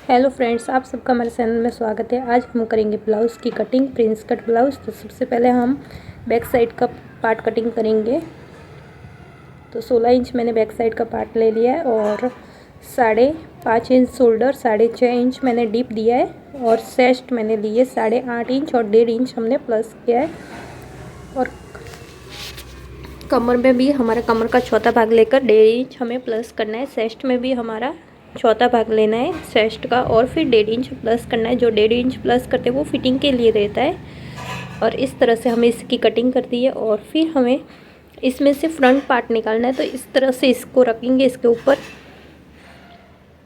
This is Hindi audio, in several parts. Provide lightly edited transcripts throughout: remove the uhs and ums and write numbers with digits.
हेलो फ्रेंड्स, आप सबका हमारे चैनल में स्वागत है। आज हम करेंगे ब्लाउज़ की कटिंग, प्रिंस कट ब्लाउज़। तो सबसे पहले हम बैक साइड का पार्ट कटिंग करेंगे। तो 16 इंच मैंने बैक साइड का पार्ट ले लिया है और 5.5 इंच शोल्डर, 6.5 इंच मैंने डीप दिया है और चेस्ट मैंने लिए 8.5 इंच और 1.5 इंच हमने प्लस किया है। और कमर में भी हमारा कमर का चौथा भाग लेकर 1.5 इंच हमें प्लस करना है। चेस्ट में भी हमारा चौथा भाग लेना है चेस्ट का और फिर 1.5 इंच प्लस करना है। जो 1.5 इंच प्लस करते हैं वो फिटिंग के लिए रहता है। और इस तरह से हमें इसकी कटिंग कर दी है और फिर हमें इसमें से फ्रंट पार्ट निकालना है। तो इस तरह से इसको रखेंगे इसके ऊपर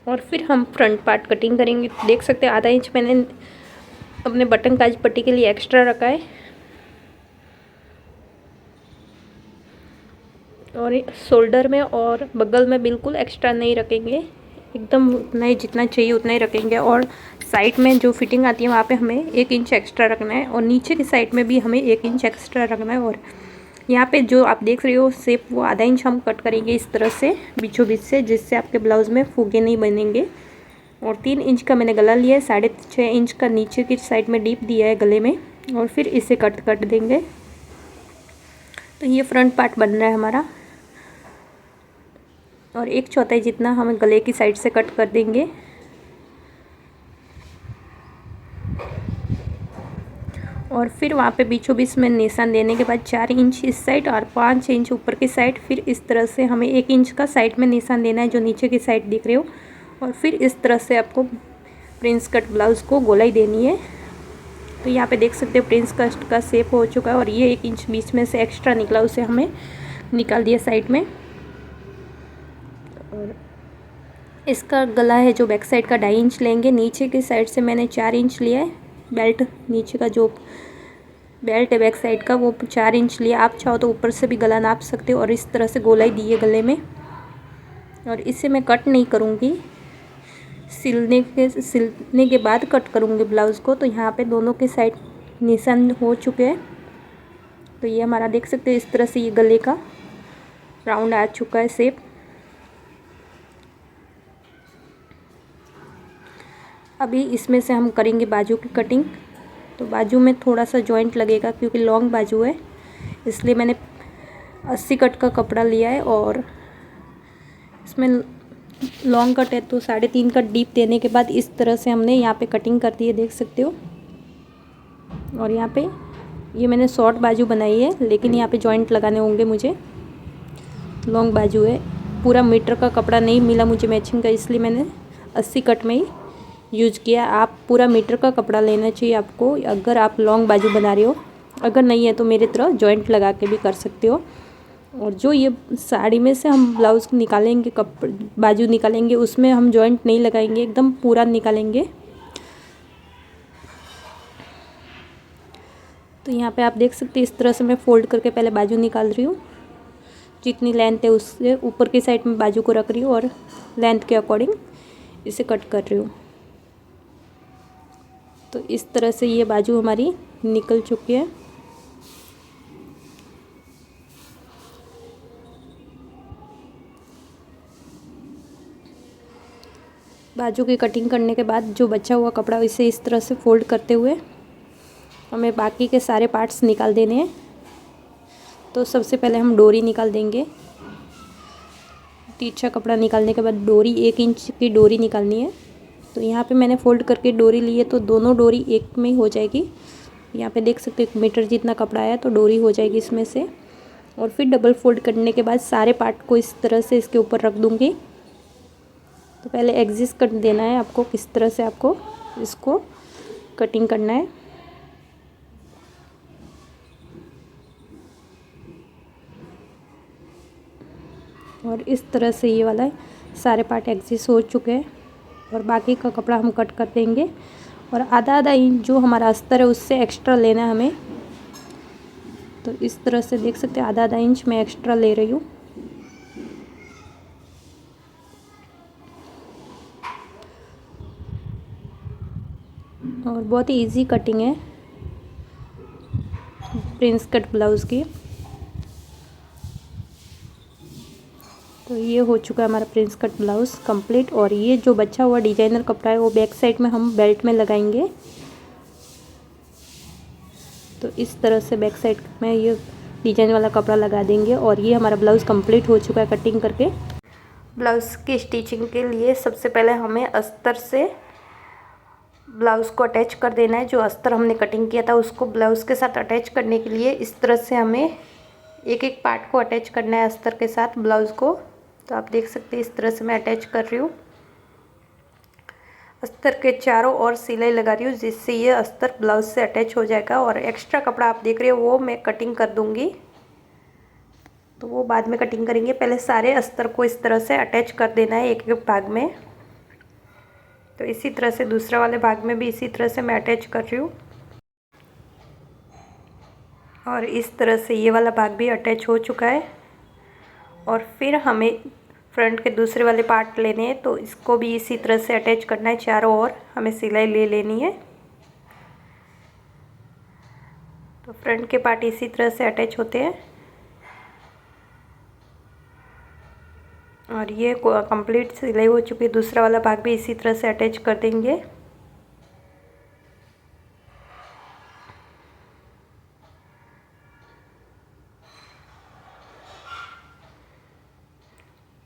और फिर हम फ्रंट पार्ट कटिंग करेंगे। देख सकते हैं 1/2 इंच मैंने अपने बटन काज पट्टी के लिए एक्स्ट्रा रखा है और शोल्डर में और बगल में बिल्कुल एक्स्ट्रा नहीं रखेंगे, एकदम उतना ही जितना चाहिए उतना ही रखेंगे। और साइड में जो फिटिंग आती है वहाँ पे हमें 1 इंच एक्स्ट्रा रखना है और नीचे की साइड में भी हमें 1 इंच एक्स्ट्रा रखना है। और यहाँ पे जो आप देख रहे हो शेप, वो 1/2 इंच हम कट करेंगे इस तरह से बीचों बीच से, जिससे आपके ब्लाउज़ में फूगे नहीं बनेंगे। और 3 इंच का मैंने गला लिया है, 6.5 इंच का नीचे की साइड में डीप दिया है गले में और फिर इसे कट देंगे। तो ये फ्रंट पार्ट बन रहा है हमारा और 1/4 जितना हमें गले की साइड से कट कर देंगे। और फिर वहाँ पे बीचों बीच में निशान देने के बाद 4 इंच इस साइड और 5 इंच ऊपर की साइड, फिर इस तरह से हमें 1 इंच का साइड में निशान देना है जो नीचे की साइड दिख रहे हो। और फिर इस तरह से आपको प्रिंस कट ब्लाउज़ को गोलाई देनी है। तो यहाँ पे देख सकते हो प्रिंस कट का शेप हो चुका है और ये 1 इंच बीच में से एक्स्ट्रा निकला, उसे हमें निकाल दिया साइड में। और इसका गला है जो बैक साइड का 2.5 इंच लेंगे। नीचे की साइड से मैंने 4 इंच लिया है। बेल्ट, नीचे का जो बेल्ट है बैक साइड का, वो 4 इंच लिया। आप चाहो तो ऊपर से भी गला नाप सकते हो। और इस तरह से गोलाई दी है गले में और इसे मैं कट नहीं करूँगी, सिलने के बाद कट करूँगी ब्लाउज़ को। तो यहाँ पे दोनों के साइड निशान हो चुके हैं। तो ये हमारा देख सकते हो इस तरह से ये गले का राउंड आ चुका है शेप। अभी इसमें से हम करेंगे बाजू की कटिंग। तो बाजू में थोड़ा सा जॉइंट लगेगा क्योंकि लॉन्ग बाजू है, इसलिए मैंने 80 कट का कपड़ा लिया है और इसमें लॉन्ग कट है तो 3.5 कट डीप देने के बाद इस तरह से हमने यहाँ पे कटिंग कर दी है, देख सकते हो। और यहाँ पे ये मैंने शॉर्ट बाजू बनाई है, लेकिन यहाँ पे जॉइंट लगाने होंगे मुझे। लॉन्ग बाजू है, पूरा मीटर का कपड़ा नहीं मिला मुझे मैचिंग का, इसलिए मैंने 80 कट में ही यूज किया। आप पूरा मीटर का कपड़ा लेना चाहिए आपको अगर आप लॉन्ग बाजू बना रहे हो। अगर नहीं है तो मेरी तरह जॉइंट लगा के भी कर सकते हो। और जो ये साड़ी में से हम ब्लाउज़ निकालेंगे, बाजू निकालेंगे, उसमें हम जॉइंट नहीं लगाएंगे, एकदम पूरा निकालेंगे। तो यहाँ पे आप देख सकते हैं इस तरह से मैं फ़ोल्ड करके पहले बाजू निकाल रही हूँ। जितनी लेंथ है उससे ऊपर की साइड में बाजू को रख रही हूँ और लेंथ के अकॉर्डिंग इसे कट कर रही हूँ। तो इस तरह से ये बाजू हमारी निकल चुकी है। बाजू की कटिंग करने के बाद जो बचा हुआ कपड़ा, इसे इस तरह से फोल्ड करते हुए हमें बाकी के सारे पार्ट्स निकाल देने हैं। तो सबसे पहले हम डोरी निकाल देंगे। तिरछा कपड़ा निकालने के बाद डोरी, 1 इंच की डोरी निकालनी है। तो यहाँ पे मैंने फ़ोल्ड करके डोरी ली है तो दोनों डोरी एक में ही हो जाएगी। यहाँ पे देख सकते हो 1 मीटर जितना कपड़ा आया तो डोरी हो जाएगी इसमें से। और फिर डबल फोल्ड करने के बाद सारे पार्ट को इस तरह से इसके ऊपर रख दूँगी। तो पहले एग्जिस्ट कर देना है आपको, किस तरह से आपको इसको कटिंग करना है। और इस तरह से ये वाला सारे पार्ट एग्जिस्ट हो चुके हैं और बाकी का कपड़ा हम कट कर देंगे। और आधा इंच जो हमारा अस्तर है उससे एक्स्ट्रा लेना है हमें। तो इस तरह से देख सकते हैं आधा इंच मैं एक्स्ट्रा ले रही हूँ। और बहुत ही इजी कटिंग है प्रिंस कट ब्लाउज़ की। तो ये हो चुका है हमारा प्रिंस कट ब्लाउज़ कंप्लीट। और ये जो बचा हुआ डिजाइनर कपड़ा है वो बैक साइड में हम बेल्ट में लगाएंगे। तो इस तरह से बैक साइड में ये डिजाइन वाला कपड़ा लगा देंगे। और ये हमारा ब्लाउज़ कंप्लीट हो चुका है कटिंग करके। ब्लाउज़ की स्टिचिंग के लिए सबसे पहले हमें अस्तर से ब्लाउज़ को अटैच कर देना है। जो अस्तर हमने कटिंग किया था उसको ब्लाउज़ के साथ अटैच करने के लिए इस तरह से हमें एक एक पार्ट को अटैच करना है अस्तर के साथ ब्लाउज़ को। तो आप देख सकते हैं इस तरह से मैं अटैच कर रही हूँ। अस्तर के चारों ओर सिलाई लगा रही हूँ जिससे ये अस्तर ब्लाउज़ से अटैच हो जाएगा। और एक्स्ट्रा कपड़ा आप देख रहे हो वो मैं कटिंग कर दूँगी, तो वो बाद में कटिंग करेंगे। पहले सारे अस्तर को इस तरह से अटैच कर देना है एक एक भाग में। तो इसी तरह से दूसरा वाले भाग में भी इसी तरह से मैं अटैच कर रही हूँ। और इस तरह से ये वाला भाग भी अटैच हो चुका है। और फिर हमें फ्रंट के दूसरे वाले पार्ट लेने हैं, तो इसको भी इसी तरह से अटैच करना है। चारों ओर हमें सिलाई ले लेनी है। तो फ्रंट के पार्ट इसी तरह से अटैच होते हैं। और ये कंप्लीट सिलाई हो चुकी है। दूसरा वाला भाग भी इसी तरह से अटैच कर देंगे।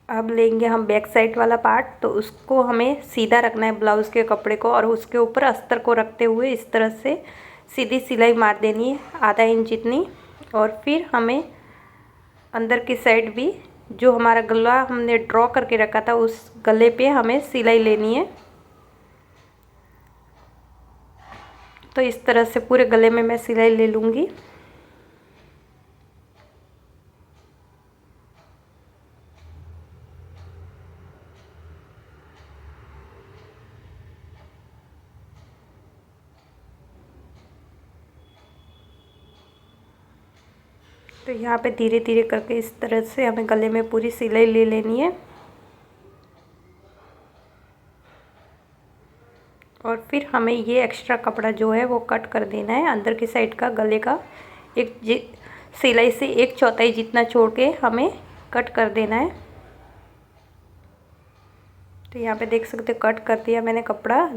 अब लेंगे हम बैक साइड वाला पार्ट, तो उसको हमें सीधा रखना है ब्लाउज़ के कपड़े को। और उसके ऊपर अस्तर को रखते हुए इस तरह से सीधी सिलाई मार देनी है आधा इंच जितनी। और फिर हमें अंदर की साइड भी जो हमारा गला हमने ड्रॉ करके रखा था उस गले पे हमें सिलाई लेनी है। तो इस तरह से पूरे गले में मैं सिलाई ले लूँगी। तो यहाँ पे धीरे धीरे करके इस तरह से हमें गले में पूरी सिलाई ले लेनी है। और फिर हमें ये एक्स्ट्रा कपड़ा जो है वो कट कर देना है। अंदर की साइड का गले का एक सिलाई से 1/4 जितना छोड़ के हमें कट कर देना है। तो यहाँ पे देख सकते हो कट कर दिया मैंने कपड़ा।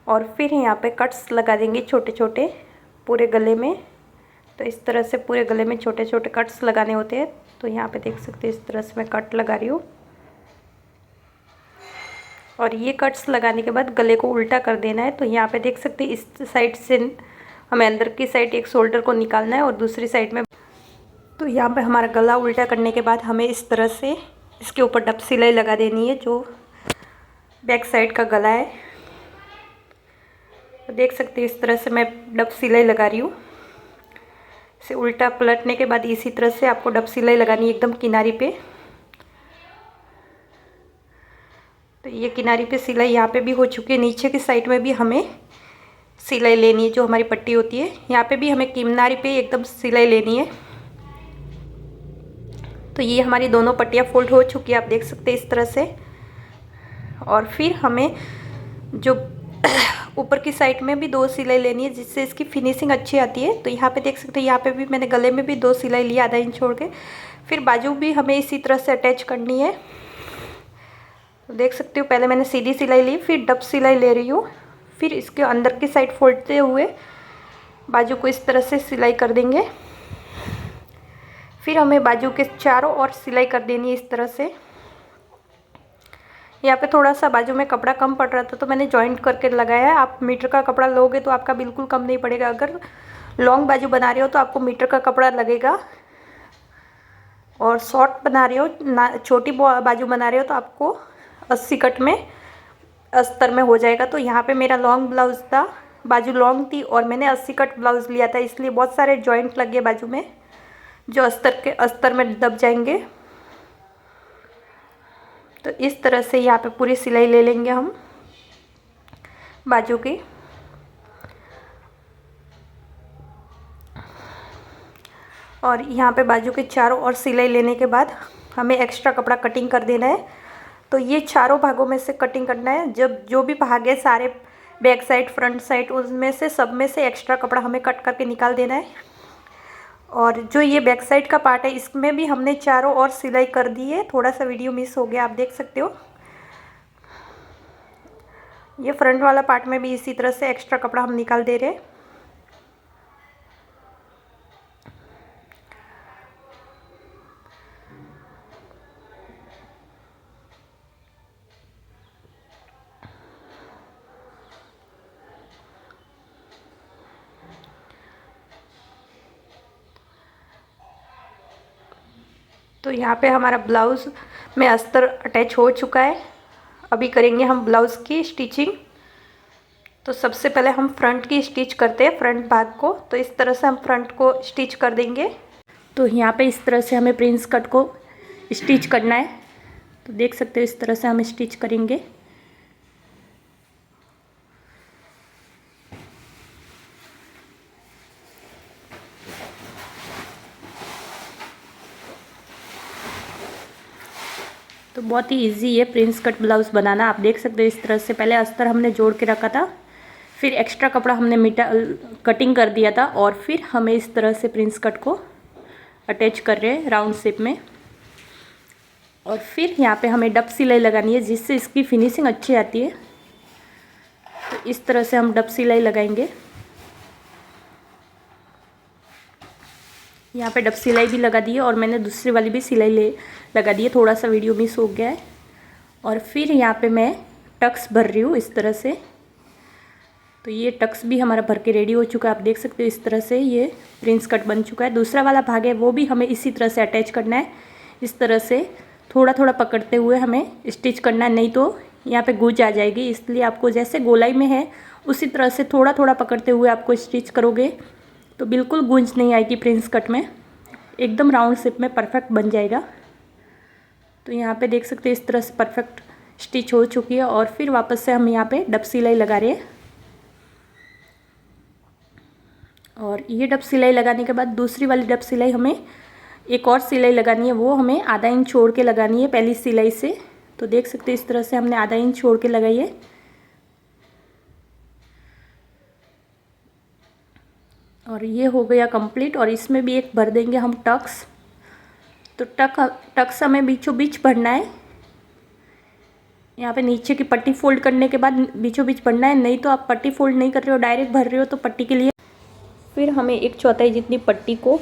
और फिर यहाँ पे कट्स लगा देंगे छोटे छोटे पूरे गले में। तो इस तरह से पूरे गले में छोटे छोटे कट्स लगाने होते हैं। तो यहाँ पे देख सकते हैं इस तरह से मैं कट लगा रही हूँ। और ये कट्स लगाने के बाद गले को उल्टा कर देना है। तो यहाँ पे देख सकते हैं इस साइड से हमें अंदर की साइड एक शोल्डर को निकालना है और दूसरी साइड में। तो यहाँ पे हमारा गला उल्टा करने के बाद हमें इस तरह से इसके ऊपर डब सिलाई लगा देनी है जो बैक साइड का गला है। तो देख सकते हैं इस तरह से मैं डब सिलाई लगा रही हूँ। इसे उल्टा पलटने के बाद इसी तरह से आपको डब सिलाई लगानी है एकदम किनारी पे। तो ये किनारी पे सिलाई यहाँ पे भी हो चुकी है। नीचे की साइड में भी हमें सिलाई लेनी है जो हमारी पट्टी होती है। यहाँ पे भी हमें किनारी पे एकदम सिलाई लेनी है। तो ये हमारी दोनों पट्टियाँ फोल्ड हो चुकी है, आप देख सकते हैं इस तरह से। और फिर हमें जो ऊपर की साइड में भी 2 सिलाई लेनी है जिससे इसकी फिनिशिंग अच्छी आती है। तो यहाँ पे देख सकते हैं यहाँ पे भी मैंने गले में भी 2 सिलाई ली आधा इंच छोड़ के। फिर बाजू भी हमें इसी तरह से अटैच करनी है। तो देख सकते हो पहले मैंने सीधी सिलाई ली, फिर डब सिलाई ले रही हूँ। फिर इसके अंदर की साइड फोल्डते हुए बाजू को इस तरह से सिलाई कर देंगे। फिर हमें बाजू के चारों ओर सिलाई कर देनी है इस तरह से। यहाँ पे थोड़ा सा बाजू में कपड़ा कम पड़ रहा था तो मैंने जॉइंट करके लगाया है। आप मीटर का कपड़ा लोगे तो आपका बिल्कुल कम नहीं पड़ेगा। अगर लॉन्ग बाजू बना रहे हो तो आपको मीटर का कपड़ा लगेगा। और शॉर्ट बना रहे हो ना, छोटी बाजू बना रहे हो तो आपको 80 कट में अस्तर में हो जाएगा। तो यहाँ पे मेरा लॉन्ग ब्लाउज़ था, बाजू लॉन्ग थी और मैंने 80 कट ब्लाउज़ लिया था, इसलिए बहुत सारे जॉइंट लगे बाजू में जो अस्तर में दब जाएंगे। तो इस तरह से यहाँ पे पूरी सिलाई ले लेंगे हम बाजू की। और यहाँ पे बाजू के चारों ओर सिलाई लेने के बाद हमें एक्स्ट्रा कपड़ा कटिंग कर देना है। तो ये चारों भागों में से कटिंग करना है। जब जो भी भाग है सारे बैक साइड फ्रंट साइड उनमें से सब में से एक्स्ट्रा कपड़ा हमें कट करके निकाल देना है। और जो ये बैक साइड का पार्ट है इसमें भी हमने चारों ओर सिलाई कर दी है। थोड़ा सा वीडियो मिस हो गया, आप देख सकते हो। ये फ्रंट वाला पार्ट में भी इसी तरह से एक्स्ट्रा कपड़ा हम निकाल दे रहे हैं। तो यहाँ पे हमारा ब्लाउज़ में अस्तर अटैच हो चुका है। अभी करेंगे हम ब्लाउज़ की स्टिचिंग। तो सबसे पहले हम फ्रंट की स्टिच करते हैं, फ्रंट भाग को। तो इस तरह से हम फ्रंट को स्टिच कर देंगे। तो यहाँ पे इस तरह से हमें प्रिंस कट को स्टिच करना है। तो देख सकते हो इस तरह से हम स्टिच करेंगे। तो बहुत ही इजी है प्रिंस कट ब्लाउज़ बनाना। आप देख सकते हो इस तरह से पहले अस्तर हमने जोड़ के रखा था, फिर एक्स्ट्रा कपड़ा हमने कटिंग कर दिया था, और फिर हमें इस तरह से प्रिंस कट को अटैच कर रहे हैं राउंड शेप में। और फिर यहाँ पे हमें डब सिलाई लगानी है, जिससे इसकी फिनिशिंग अच्छी आती है। तो इस तरह से हम डब सिलाई लगाएंगे। यहाँ पे डब सिलाई भी लगा दी है और मैंने दूसरी वाली भी सिलाई लगा दी है। थोड़ा सा वीडियो मिस हो गया है। और फिर यहाँ पे मैं टक्स भर रही हूँ इस तरह से। तो ये टक्स भी हमारा भर के रेडी हो चुका है। आप देख सकते हो इस तरह से ये प्रिंस कट बन चुका है। दूसरा वाला भाग है वो भी हमें इसी तरह से अटैच करना है। इस तरह से थोड़ा थोड़ा पकड़ते हुए हमें स्टिच करना है, नहीं तो यहाँ पे गूंज आ जाएगी। इसलिए आपको जैसे गोलाई में है उसी तरह से थोड़ा थोड़ा पकड़ते हुए आपको स्टिच करोगे तो बिल्कुल गूंज नहीं आएगी। प्रिंस कट में एकदम राउंड शेप में परफेक्ट बन जाएगा। तो यहाँ पे देख सकते हैं इस तरह से परफेक्ट स्टिच हो चुकी है। और फिर वापस से हम यहाँ पे डब सिलाई लगा रहे हैं। और ये डब सिलाई लगाने के बाद दूसरी वाली डब सिलाई हमें एक और सिलाई लगानी है, वो हमें आधा इंच छोड़ के लगानी है पहली सिलाई से। तो देख सकते हैं इस तरह से हमने आधा इंच छोड़ के लगाई है। और ये हो गया कंप्लीट। और इसमें भी एक भर देंगे हम टक्स। तो टक्स हमें बीचों बीच भरना है। यहाँ पे नीचे की पट्टी फोल्ड करने के बाद बीचों बीच भरना है, नहीं तो आप पट्टी फोल्ड नहीं कर रहे हो डायरेक्ट भर रहे हो तो पट्टी के लिए फिर हमें 1/4 जितनी पट्टी को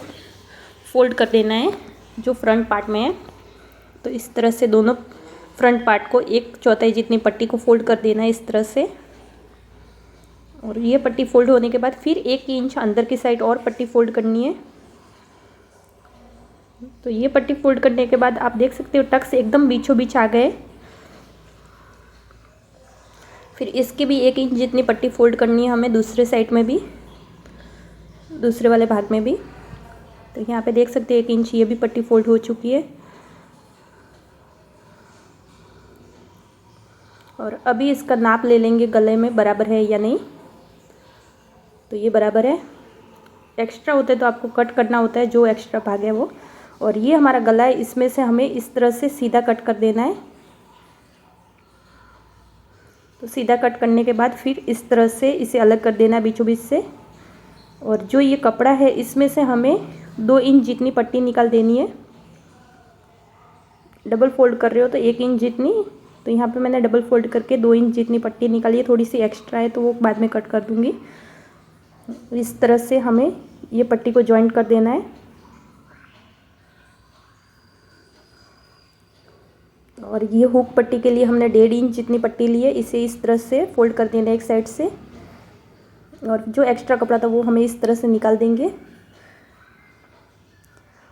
फोल्ड कर देना है जो फ्रंट पार्ट में है। तो इस तरह से दोनों फ्रंट पार्ट को 1/4 जितनी पट्टी को फोल्ड कर देना है इस तरह से। और ये पट्टी फोल्ड होने के बाद फिर 1 इंच अंदर की साइड और पट्टी फोल्ड करनी है। तो ये पट्टी फोल्ड करने के बाद आप देख सकते हो टक्स एकदम बीचों बीच आ गए। फिर इसकी भी 1 इंच जितनी पट्टी फोल्ड करनी है हमें दूसरे साइड में भी, दूसरे वाले भाग में भी। तो यहाँ पे देख सकते हैं 1 इंच ये भी पट्टी फोल्ड हो चुकी है। और अभी इसका नाप ले लेंगे गले में बराबर है या नहीं। तो ये बराबर है। एक्स्ट्रा होते तो आपको कट करना होता है जो एक्स्ट्रा भाग है वो। और ये हमारा गला है, इसमें से हमें इस तरह से सीधा कट कर देना है। तो सीधा कट करने के बाद फिर इस तरह से इसे अलग कर देना है बीचों बीच से। और जो ये कपड़ा है इसमें से हमें 2 इंच जितनी पट्टी निकाल देनी है। डबल फोल्ड कर रहे हो तो 1 इंच जितनी। तो यहाँ पे मैंने डबल फोल्ड करके 2 इंच जितनी पट्टी निकाली है। थोड़ी सी एक्स्ट्रा है तो वो बाद में कट कर दूँगी। इस तरह से हमें ये पट्टी को जॉइंट कर देना है। और ये हुक पट्टी के लिए हमने 1.5 इंच जितनी पट्टी ली है, इसे इस तरह से फोल्ड कर देना है एक साइड से। और जो एक्स्ट्रा कपड़ा था वो हमें इस तरह से निकाल देंगे।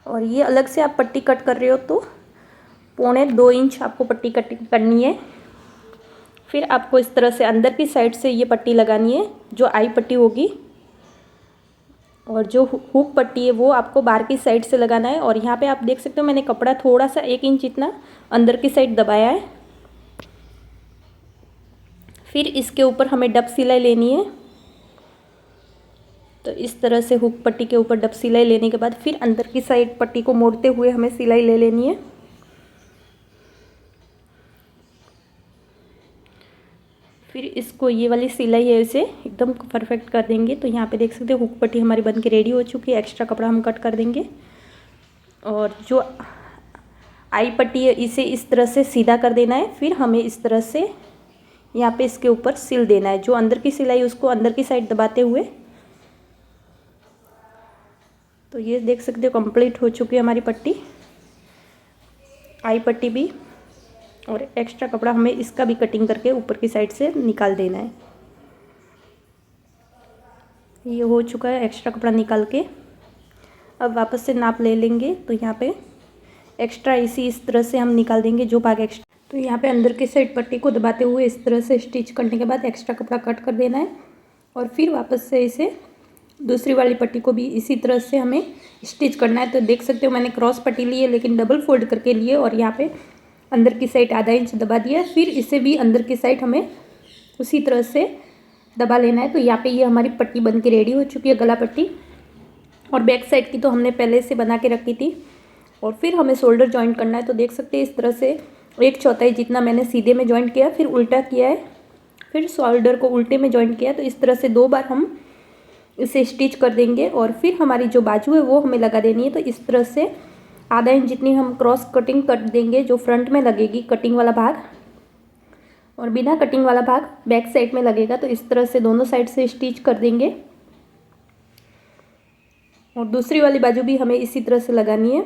और ये अलग से आप पट्टी कट कर रहे हो तो 1.25 इंच आपको पट्टी कटिंग करनी है। फिर आपको इस तरह से अंदर की साइड से ये पट्टी लगानी है जो आई पट्टी होगी। और जो हुक पट्टी है वो आपको बाहर की साइड से लगाना है। और यहाँ पे आप देख सकते हो मैंने कपड़ा थोड़ा सा 1 इंच इतना अंदर की साइड दबाया है। फिर इसके ऊपर हमें डब सिलाई लेनी है। तो इस तरह से हुक पट्टी के ऊपर डब सिलाई लेने के बाद फिर अंदर की साइड पट्टी को मोड़ते हुए हमें सिलाई ले लेनी है। फिर इसको ये वाली सिलाई है इसे एकदम परफेक्ट कर देंगे। तो यहाँ पे देख सकते हो हुक पट्टी हमारी बन के रेडी हो चुकी है। एक्स्ट्रा कपड़ा हम कट कर देंगे और जो आई पट्टी है इसे इस तरह से सीधा कर देना है। फिर हमें इस तरह से यहाँ पे इसके ऊपर सिल देना है। जो अंदर की सिलाई उसको अंदर की साइड दबाते हुए। तो ये देख सकते हो कंप्लीट हो चुकी है हमारी पट्टी, आई पट्टी भी। और एक्स्ट्रा कपड़ा हमें इसका भी कटिंग करके ऊपर की साइड से निकाल देना है। ये हो चुका है एक्स्ट्रा कपड़ा निकाल के। अब वापस से नाप ले लेंगे। तो यहाँ पे एक्स्ट्रा इस तरह से हम निकाल देंगे जो भाग एक्स्ट्रा। तो यहाँ पे अंदर की साइड पट्टी को दबाते हुए इस तरह से स्टिच करने के बाद एक्स्ट्रा कपड़ा कट कर देना है। और फिर वापस से इसे दूसरी वाली पट्टी को भी इसी तरह से हमें स्टिच करना है। तो देख सकते हो मैंने क्रॉस पट्टी ली है लेकिन डबल फोल्ड करके लिए और यहाँ पे अंदर की साइड आधा इंच दबा दिया। फिर इसे भी अंदर की साइड हमें उसी तरह से दबा लेना है। तो यहाँ पे ये हमारी पट्टी बन के रेडी हो चुकी है, गला पट्टी। और बैक साइड की तो हमने पहले से बना के रखी थी। और फिर हमें शोल्डर जॉइंट करना है। तो देख सकते हैं इस तरह से 1/4 जितना मैंने सीधे में जॉइंट किया, फिर उल्टा किया है, फिर शोल्डर को उल्टे में जॉइंट किया। तो इस तरह से 2 बार हम इसे स्टिच कर देंगे। और फिर हमारी जो बाजू है वो हमें लगा देनी है। तो इस तरह से आधा इंच जितनी हम क्रॉस कटिंग कर देंगे जो फ्रंट में लगेगी कटिंग वाला भाग, और बिना कटिंग वाला भाग बैक साइड में लगेगा। तो इस तरह से दोनों साइड से स्टिच कर देंगे। और दूसरी वाली बाजू भी हमें इसी तरह से लगानी है।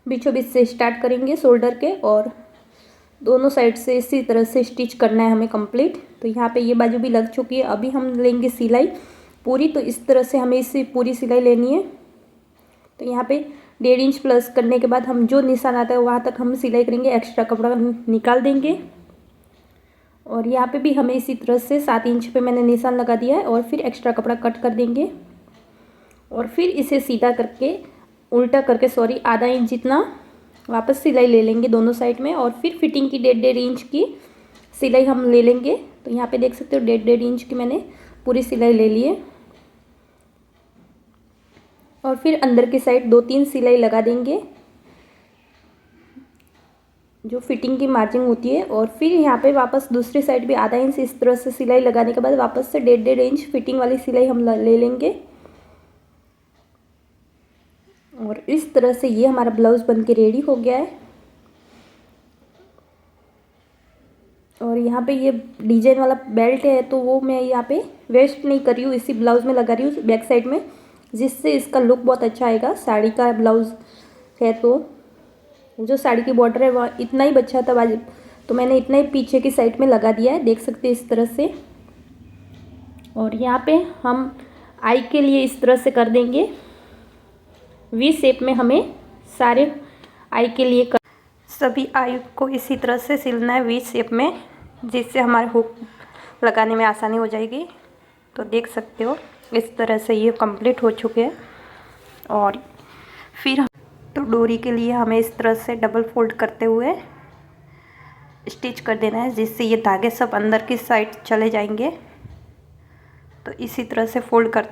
बीचों बीच से स्टार्ट करेंगे शोल्डर के और दोनों साइड से इसी तरह से स्टिच करना है हमें कंप्लीट। तो यहाँ पे ये बाजू भी लग चुकी है। अभी हम लेंगे सिलाई पूरी। तो इस तरह से हमें इसी पूरी सिलाई लेनी है। तो यहाँ पे 1.5 इंच प्लस करने के बाद हम जो निशान आता है वहाँ तक हम सिलाई करेंगे, एक्स्ट्रा कपड़ा निकाल देंगे। और यहाँ पे भी हमें इसी तरह से 7 इंच पे मैंने निशान लगा दिया है। और फिर एक्स्ट्रा कपड़ा कट कर देंगे और फिर इसे सीधा करके उल्टा करके आधा इंच जितना वापस सिलाई ले लेंगे दोनों साइड में। और फिर फिटिंग की 1.5 इंच की सिलाई हम ले लेंगे। तो यहाँ पे देख सकते हो 1.5 इंच की मैंने पूरी सिलाई ले ली है। और फिर अंदर की साइड 2-3 सिलाई लगा देंगे जो फिटिंग की मार्जिंग होती है। और फिर यहाँ पे वापस दूसरी साइड भी आधा इंच इस तरह से सिलाई लगाने के बाद वापस से 1.5 इंच फिटिंग वाली सिलाई हम ले लेंगे। और इस तरह से ये हमारा ब्लाउज़ बन के रेडी हो गया है। और यहाँ पे ये डिजाइन वाला बेल्ट है तो वो मैं यहाँ पे वेस्ट नहीं कर रही हूँ, इसी ब्लाउज़ में लगा रही हूँ बैक साइड में, जिससे इसका लुक बहुत अच्छा आएगा। साड़ी का ब्लाउज़ है तो जो साड़ी की बॉर्डर है वह इतना ही बचा था बाजू, तो मैंने इतना ही पीछे की साइड में लगा दिया है, देख सकते हैं इस तरह से। और यहाँ पे हम आई के लिए इस तरह से कर देंगे वी शेप में। हमें सारे आई के लिए सभी आई को इसी तरह से सिलना है वी शेप में, जिससे हमारे हुक लगाने में आसानी हो जाएगी। तो देख सकते हो इस तरह से ये कंप्लीट हो चुके हैं। और फिर तो डोरी के लिए हमें इस तरह से डबल फोल्ड करते हुए स्टिच कर देना है, जिससे ये धागे सब अंदर की साइड चले जाएंगे। तो इसी तरह से फोल्ड कर,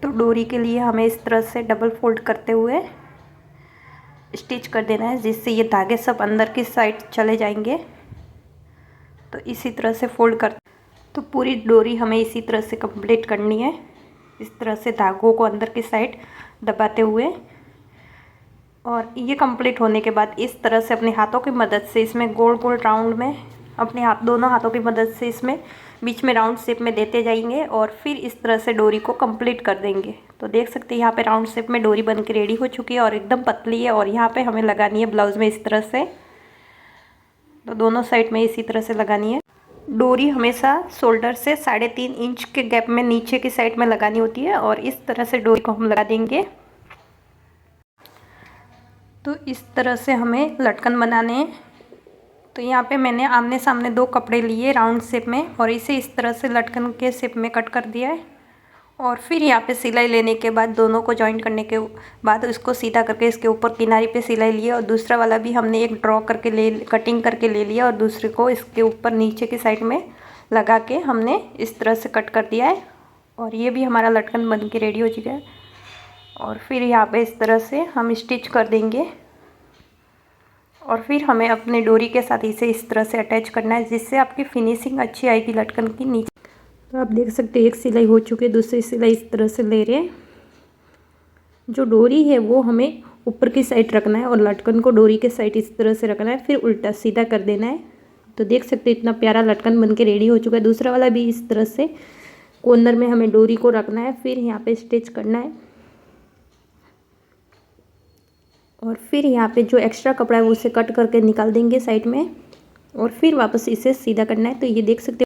तो डोरी के लिए हमें इस तरह से डबल फोल्ड करते हुए स्टिच कर देना है, जिससे ये धागे सब अंदर की साइड चले जाएंगे। तो इसी तरह से फोल्ड कर, तो पूरी डोरी हमें इसी तरह से कंप्लीट करनी है, इस तरह से धागों को अंदर की साइड दबाते हुए। और ये कंप्लीट होने के बाद इस तरह से अपने हाथों की मदद से इसमें गोल गोल राउंड में अपने दोनों हाथों की मदद से इसमें बीच में राउंड शेप में देते जाएंगे। और फिर इस तरह से डोरी को कंप्लीट कर देंगे। तो देख सकते हैं यहाँ पे राउंड शेप में डोरी बन के रेडी हो चुकी है और एकदम पतली है। और यहाँ पे हमें लगानी है ब्लाउज़ में इस तरह से, तो दोनों साइड में इसी तरह से लगानी है। डोरी हमेशा शोल्डर से 3.5 इंच के गैप में नीचे की साइड में लगानी होती है। और इस तरह से डोरी को हम लगा देंगे। तो इस तरह से हमें लटकन बनाने हैं। तो यहाँ पे मैंने आमने सामने 2 कपड़े लिए राउंड शेप में और इसे इस तरह से लटकन के शेप में कट कर दिया है। और फिर यहाँ पे सिलाई लेने के बाद दोनों को जॉइंट करने के बाद उसको सीधा करके इसके ऊपर किनारे पे सिलाई लिया। और दूसरा वाला भी हमने एक ड्रॉ करके कटिंग करके ले लिया और दूसरे को इसके ऊपर नीचे की साइड में लगा के हमने इस तरह से कट कर दिया है। और ये भी हमारा लटकन बन के रेडी हो चुका है। और फिर यहाँ पे इस तरह से हम स्टिच कर देंगे। और फिर हमें अपने डोरी के साथ इसे इस तरह से अटैच करना है, जिससे आपकी फिनिशिंग अच्छी आएगी लटकन की नीचे। तो आप देख सकते हैं एक सिलाई हो चुकी है, दूसरी सिलाई इस तरह से ले रहे हैं। जो डोरी है वो हमें ऊपर की साइड रखना है और लटकन को डोरी के साइड इस तरह से रखना है, फिर उल्टा सीधा कर देना है। तो देख सकते हैं इतना प्यारा लटकन बनके रेडी हो चुका है। दूसरा वाला भी इस तरह से कॉर्नर में हमें डोरी को रखना है, फिर यहाँ पे स्टिच करना है और फिर यहाँ पे जो एक्स्ट्रा कपड़ा है वो उसे कट करके निकाल देंगे साइड में और फिर वापस इसे सीधा करना है। तो ये देख सकते